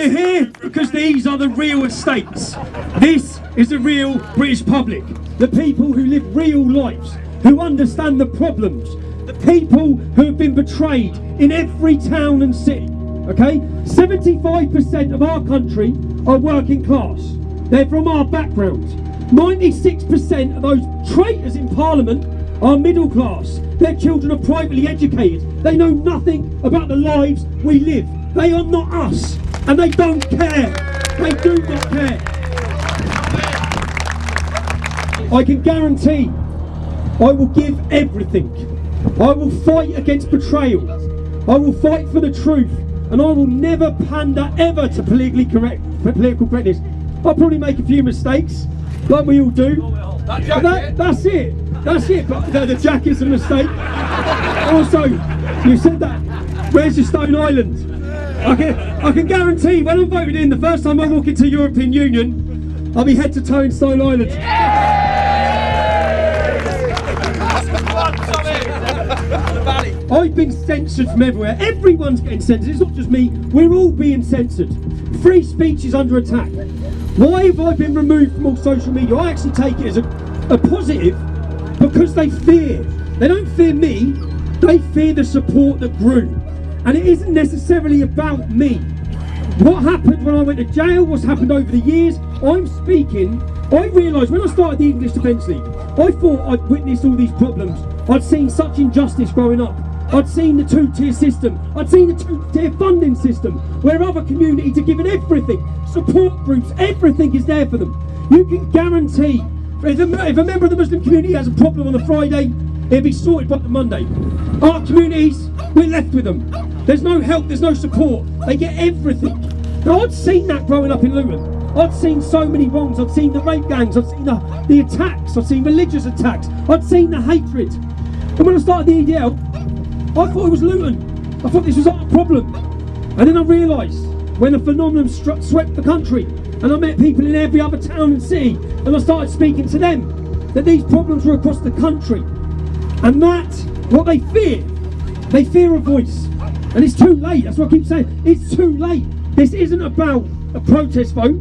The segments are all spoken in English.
We're here because these are the real estates. This is the real British public. The people who live real lives, who understand the problems. The people who have been betrayed in every town and city. Okay? 75% of our country are working class. They're from our background. 96% of those traitors in Parliament are middle class. Their children are privately educated. They know nothing about the lives we live. They are not us, and they don't care. They do not care. I can guarantee I will give everything. I will fight against betrayal. I will fight for the truth, and I will never pander ever to political correctness. I'll probably make a few mistakes, like we all do. That's it. That's it. But the jacket's a mistake. Also, you said that. Where's your Stone Island? I can guarantee when I'm voted in, the first time I walk into the European Union, I'll be head to toe in Stone Island. I've been censored from everywhere. Everyone's getting censored. It's not just me. We're all being censored. Free speech is under attack. Why have I been removed from all social media? I actually take it as a positive because they fear. They don't fear me. They fear the support that grew. And it isn't necessarily about me. What happened when I went to jail, what's happened over the years, I'm speaking. I realised when I started the English Defence League, I thought I'd witnessed all these problems. I'd seen such injustice growing up. I'd seen the two-tier system. I'd seen the two-tier funding system, where other communities are given everything. Support groups, everything is there for them. You can guarantee, if a member of the Muslim community has a problem on a Friday, it'll be sorted by the Monday. Our communities, we're left with them. There's no help, there's no support. They get everything. Now, I'd seen that growing up in Luton. I'd seen so many wrongs. I'd seen the rape gangs. I'd seen the attacks. I'd seen religious attacks. I'd seen the hatred. And when I started the EDL, I thought it was Luton. I thought this was our problem. And then I realised when the phenomenon swept the country, and I met people in every other town and city, and I started speaking to them, that these problems were across the country. And that's what they fear. They fear a voice. And it's too late. That's what I keep saying. It's too late. This isn't about a protest vote,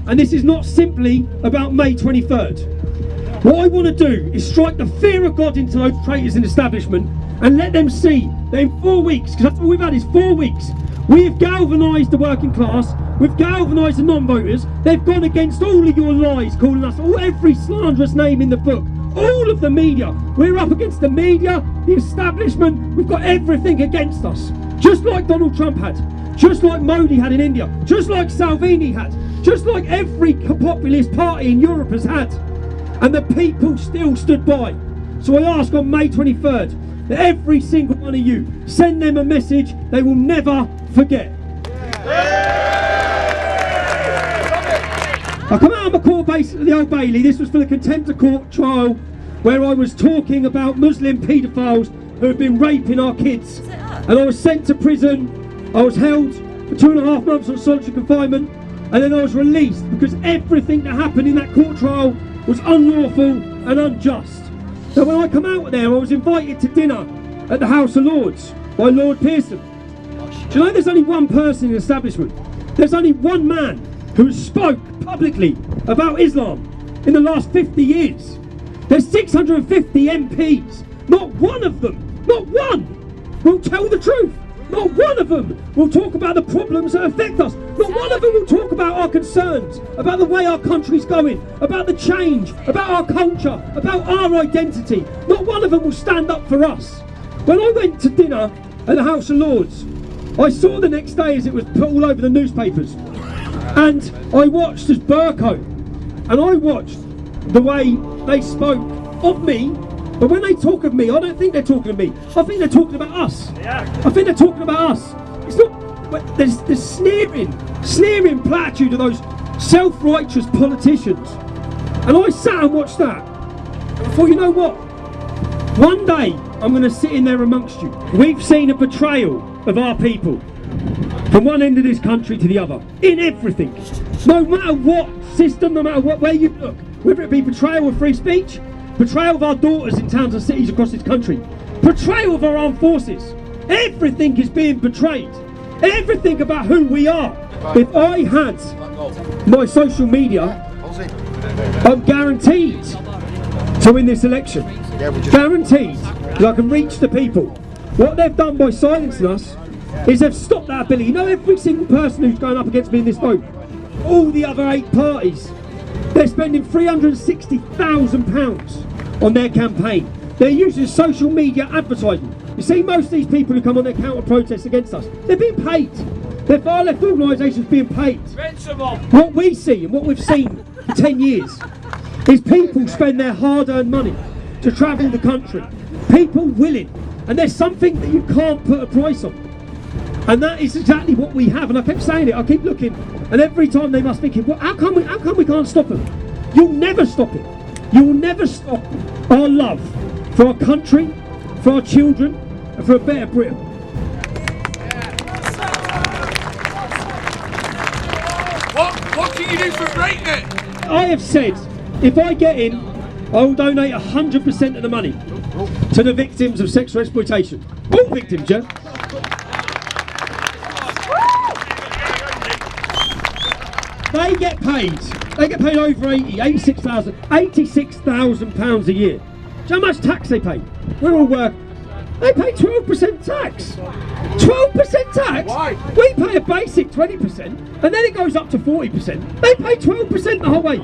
and this is not simply about May 23rd. What I want to do is strike the fear of God into those traitors in establishment and let them see that in 4 weeks, because that's all we've had is 4 weeks, we have galvanised the working class, we've galvanised the non-voters, they've gone against all of your lies, calling us every slanderous name in the book, all of the media. We're up against the media, the establishment, we've got everything against us. Just like Donald Trump had, just like Modi had in India, just like Salvini had, just like every populist party in Europe has had. And the people still stood by. So I ask on May 23rd that every single one of you send them a message they will never forget. I come out of my court base at the Old Bailey. This was for the contempt of court trial where I was talking about Muslim paedophiles who had been raping our kids. And I was sent to prison. I was held for 2.5 months on solitary confinement, and then I was released because everything that happened in that court trial was unlawful and unjust. So when I come out of there, I was invited to dinner at the House of Lords by Lord Pearson. Do you know there's only one person in the establishment? There's only one man who spoke publicly about Islam in the last 50 years. There's 650 MPs. Not one of them, not one, will tell the truth. Not one of them will talk about the problems that affect us. Not one of them will talk about our concerns, about the way our country's going, about the change, about our culture, about our identity. Not one of them will stand up for us. When I went to dinner at the House of Lords, I saw the next day as it was put all over the newspapers. And I watched as Burko, and I watched the way they spoke of me. But when they talk of me, I don't think they're talking of me. I think they're talking about us. Yeah. I think they're talking about us. It's not. There's sneering platitude of those self-righteous politicians. And I sat and watched that. And I thought, you know what? One day I'm going to sit in there amongst you. We've seen a betrayal of our people from one end of this country to the other, in everything. No matter what system, no matter where you look, whether it be betrayal of free speech, betrayal of our daughters in towns and cities across this country, betrayal of our armed forces. Everything is being betrayed. Everything about who we are. If I had my social media, I'm guaranteed to win this election. Guaranteed, because I can reach the people. What they've done by silencing us is they've stopped that ability. You know, every single person who's going up against me in this vote, all the other 8 parties, they're spending £360,000 on their campaign. They're using social media advertising. You see, most of these people who come on their counter-protests against us, they're being paid. They're far left organisations being paid. What we see and what we've seen for 10 years is people spend their hard-earned money to travel the country. People willing. And there's something that you can't put a price on. And that is exactly what we have. And I kept saying it, I keep looking, and every time they must think, well, how come we can't stop them? You'll never stop it. You will never stop our love for our country, for our children, and for a better Britain. What can you do for Britain? I have said, if I get in, I will donate 100% of the money to the victims of sexual exploitation. All victims, yeah? They get paid. They get paid over 86,000 pounds a year. Do you know how much tax they pay? We're all work. They pay 12% tax. 12% tax? Why? We pay a basic 20%, and then it goes up to 40%. They pay 12% the whole way.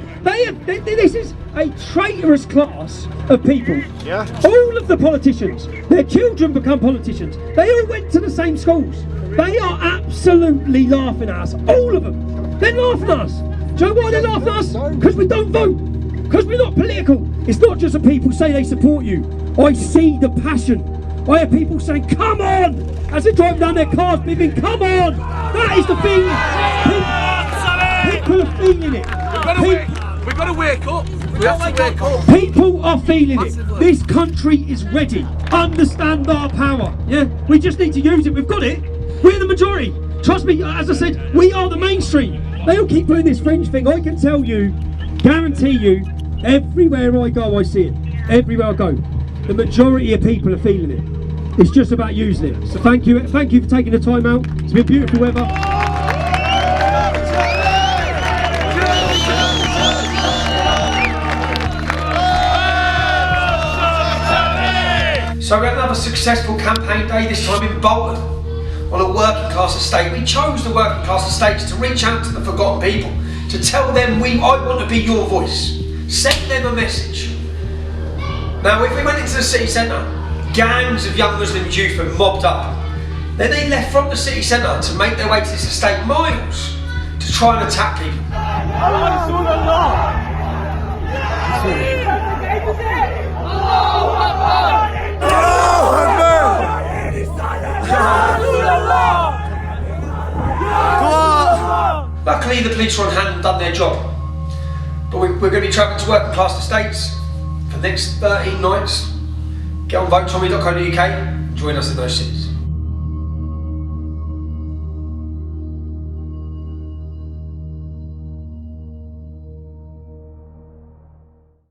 This is a traitorous class of people. Yeah. All of the politicians, their children become politicians. They all went to the same schools. They are absolutely laughing at us. All of them. They're laughing at us. Do you know why they're laughing at us? Because we don't vote. Because we're not political. It's not just that people say they support you. I see the passion. I hear people saying, come on! As they drive down their cars, beeping, come on! That is the thing. People are feeling it. We've got to wake up. We have to wake up. People are feeling it. This country is ready. Understand our power. Yeah? We just need to use it. We've got it. We're the majority. Trust me, as I said, we are the mainstream. They all keep doing this fringe thing. I can tell you, guarantee you, everywhere I go I see it. Everywhere I go. The majority of people are feeling it. It's just about using it. So thank you for taking the time out. It's been beautiful weather. So we had another successful campaign day, this time in Bolton, on a working class estate. We chose the working class estates to reach out to the forgotten people, to tell them I want to be your voice. Send them a message. Now, if we went into the city centre, gangs of young Muslim youth were mobbed up. Then they left from the city centre to make their way to this estate miles to try and attack people. Luckily, the police were on hand and done their job. But we're going to be travelling to working class estates for the next 13 nights. Get on votetommy.co.uk and join us in those cities.